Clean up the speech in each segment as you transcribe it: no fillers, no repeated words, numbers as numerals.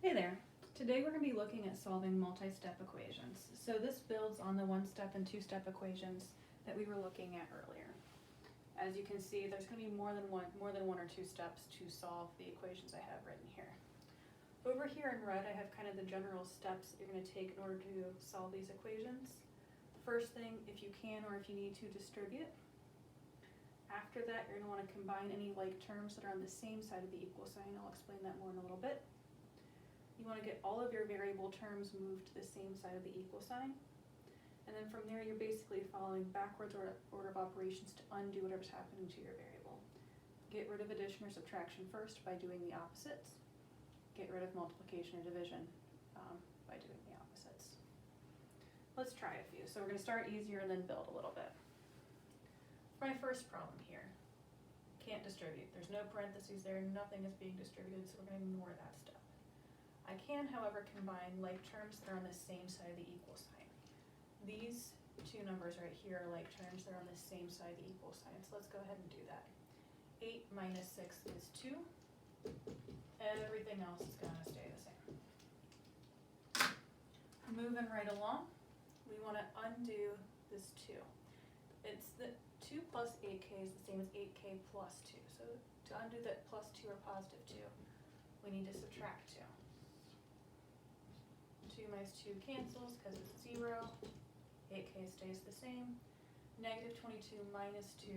Hey there. Today we're going to be looking at solving multi-step equations. So this builds on the one-step and two-step equations that we were looking at earlier. As you can see, there's going to be more than one or two steps to solve the equations I have written here. Over here in red, I have kind of the general steps that you're going to take in order to solve these equations. First thing, if you can or if you need to, distribute. After that, you're going to want to combine any like terms that are on the same side of the equal sign. I'll explain that more in a little bit. You want to get all of your variable terms moved to the same side of the equal sign. And then from there, you're basically following backwards order of operations to undo whatever's happening to your variable. Get rid of addition or subtraction first by doing the opposites. Get rid of multiplication or division by doing the opposites. Let's try a few. So we're going to start easier and then build a little bit. For my first problem here, can't distribute. There's no parentheses there, nothing is being distributed, so we're going to ignore that step. I can, however, combine like terms that are on the same side of the equal sign. These two numbers right here are like terms that are on the same side of the equal sign, so let's go ahead and do that. 8 minus 6 is 2. Everything else is going to stay the same. Moving right along, we want to undo this 2. It's the 2 plus 8k is the same as 8k plus 2. So to undo that plus 2 or positive 2, we need to subtract 2. 2 minus 2 cancels because it's 0. 8k stays the same. Negative 22 minus 2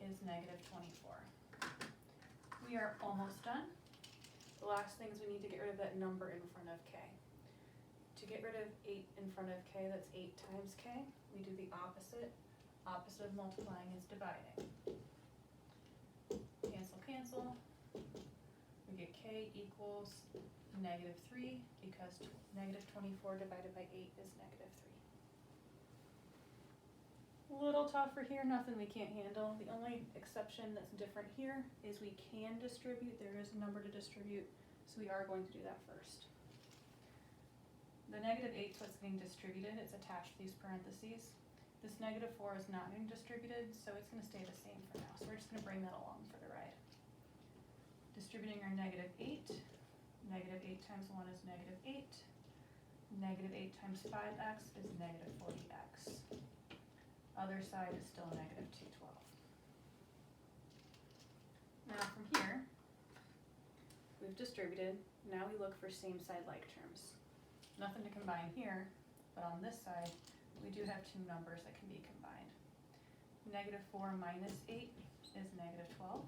is negative 24. We are almost done. The last thing is we need to get rid of that number in front of k. To get rid of 8 in front of k, that's 8 times k. We do the opposite. Opposite of multiplying is dividing. Cancel, cancel. We get k equals negative 3 because negative 24 divided by 8 is negative 3. A little tougher here, nothing we can't handle. The only exception that's different here is we can distribute. There is a number to distribute, so we are going to do that first. The negative 8 is what's getting distributed. It's attached to these parentheses. This negative 4 is not getting distributed, so it's going to stay the same for now. So we're just going to bring that along for the ride. Distributing our negative 8. Negative 8 times 1 is negative 8. Negative 8 times 5x is negative 40x. Other side is still negative 212. Now from here, we've distributed. Now we look for same side like terms. Nothing to combine here, but on this side, we do have two numbers that can be combined. Negative 4 minus 8 is negative 12.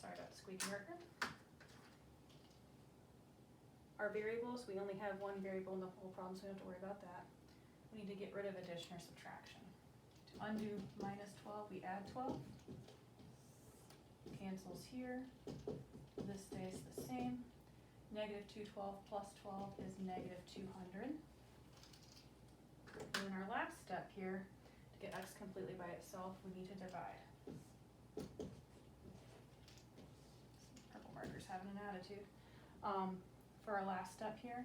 Sorry about the squeaky worker. Our variables, we only have one variable in the whole problem, so we don't have to worry about that. We need to get rid of addition or subtraction. To undo minus 12, we add 12. Cancels here. This stays the same. Negative 212 plus 12 is negative 200. And in our last step here, to get x completely by itself, we need to divide. Purple marker's having an attitude. For our last step here,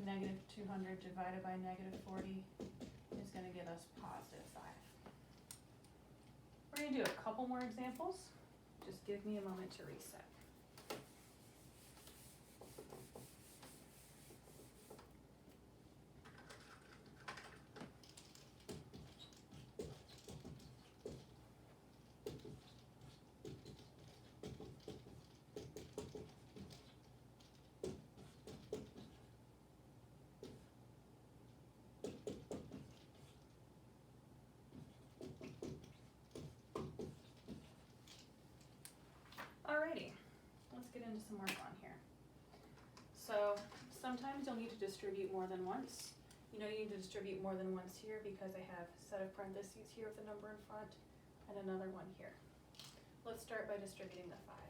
negative 200 divided by negative 40 is going to give us positive 5. We're going to do a couple more examples. Just give me a moment to reset. Alrighty, let's get into some more fun here. So sometimes you'll need to distribute more than once. You know you need to distribute more than once here because I have a set of parentheses here with a number in front and another one here. Let's start by distributing the 5.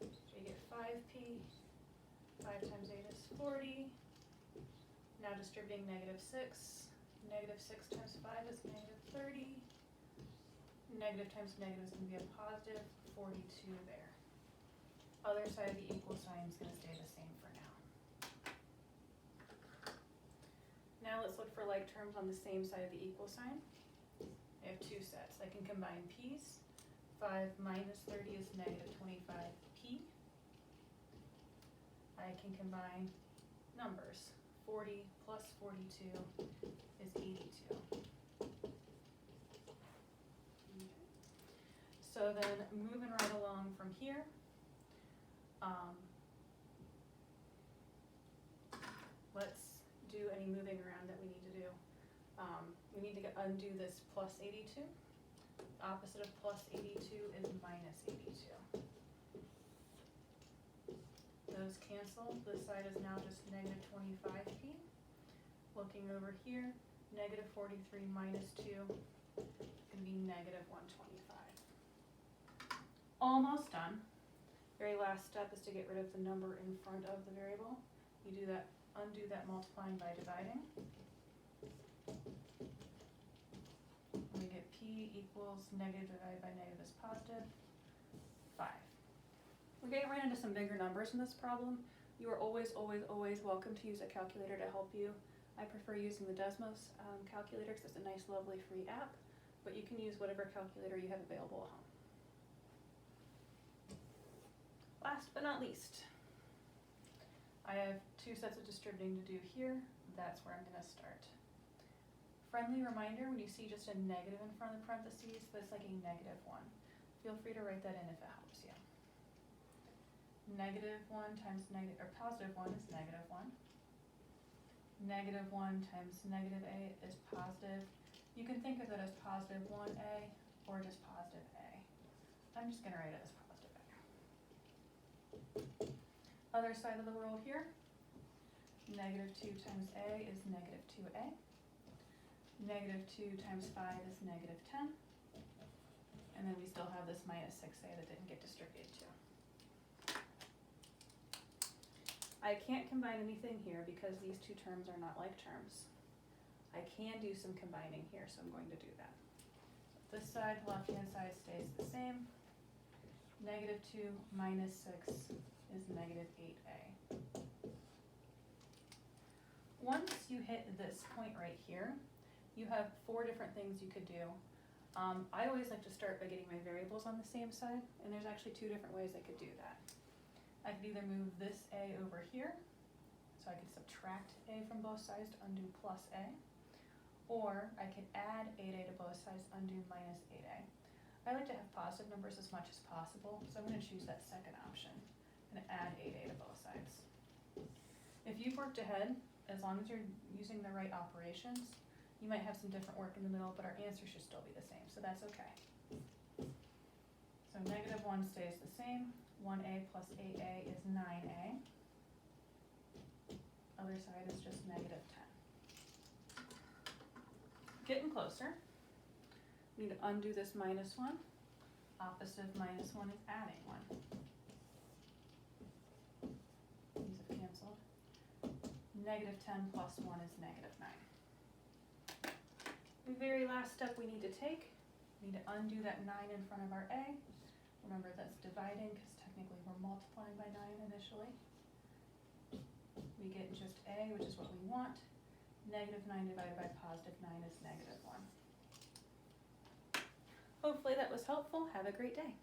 So you get 5p, 5 times 8 is 40. Now distributing negative 6. Negative 6 times 5 is negative 30. Negative times negative is going to be a positive 42 there. Other side of the equal sign is going to stay the same for now. Now let's look for like terms on the same side of the equal sign. I have two sets. I can combine p's. 5 minus 30 is negative 25. I can combine numbers. 40 plus 42 is 82. Okay. So then moving right along from here, let's do any moving around that we need to do. We need to undo this plus 82. Opposite of plus 82 is minus 82. Those cancel. This side is now just negative 25p. Looking over here, negative 43 minus 2 is going to be negative 125. Almost done. Very last step is to get rid of the number in front of the variable. You do that, undo that multiplying by dividing. And we get p equals negative divided by negative is positive 5. We're getting right into some bigger numbers in this problem. You are always, always, always welcome to use a calculator to help you. I prefer using the Desmos calculator because it's a nice, lovely free app, but you can use whatever calculator you have available at home. Last but not least, I have 2 sets of distributing to do here. That's where I'm going to start. Friendly reminder, when you see just a negative in front of the parentheses, that's like a negative 1. Feel free to write that in if it helps you. Negative 1 times negative, or positive 1 is negative 1. Negative 1 times negative a is positive. You can think of it as positive 1a or just positive a. I'm just going to write it as positive a. Other side of the world here, negative 2 times a is negative 2a. Negative 2 times 5 is negative 10. And then we still have this minus 6a that didn't get distributed to. I can't combine anything here because these 2 terms are not like terms. I can do some combining here, so I'm going to do that. This side, left-hand side stays the same. Negative 2 minus 6 is negative 8a. Once you hit this point right here, you have 4 different things you could do. I always like to start by getting my variables on the same side, and there's actually 2 different ways I could do that. I could either move this a over here, so I could subtract a from both sides to undo plus a, or I could add 8a to both sides, undo minus 8a. I like to have positive numbers as much as possible, so I'm going to choose that second option. I'm going to add 8a to both sides. If you've worked ahead, as long as you're using the right operations, you might have some different work in the middle, but our answer should still be the same, so that's okay. So negative 1 stays the same. 1a plus 8a is 9a. Other side is just negative 10. Getting closer. We need to undo this minus 1. Opposite of minus 1 is adding 1. These have canceled. Negative 10 plus 1 is negative 9. The very last step we need to take, we need to undo that 9 in front of our a. Remember, that's dividing because technically we're multiplying by 9 initially. We get just a, which is what we want. Negative 9 divided by positive 9 is negative 1. Hopefully that was helpful. Have a great day.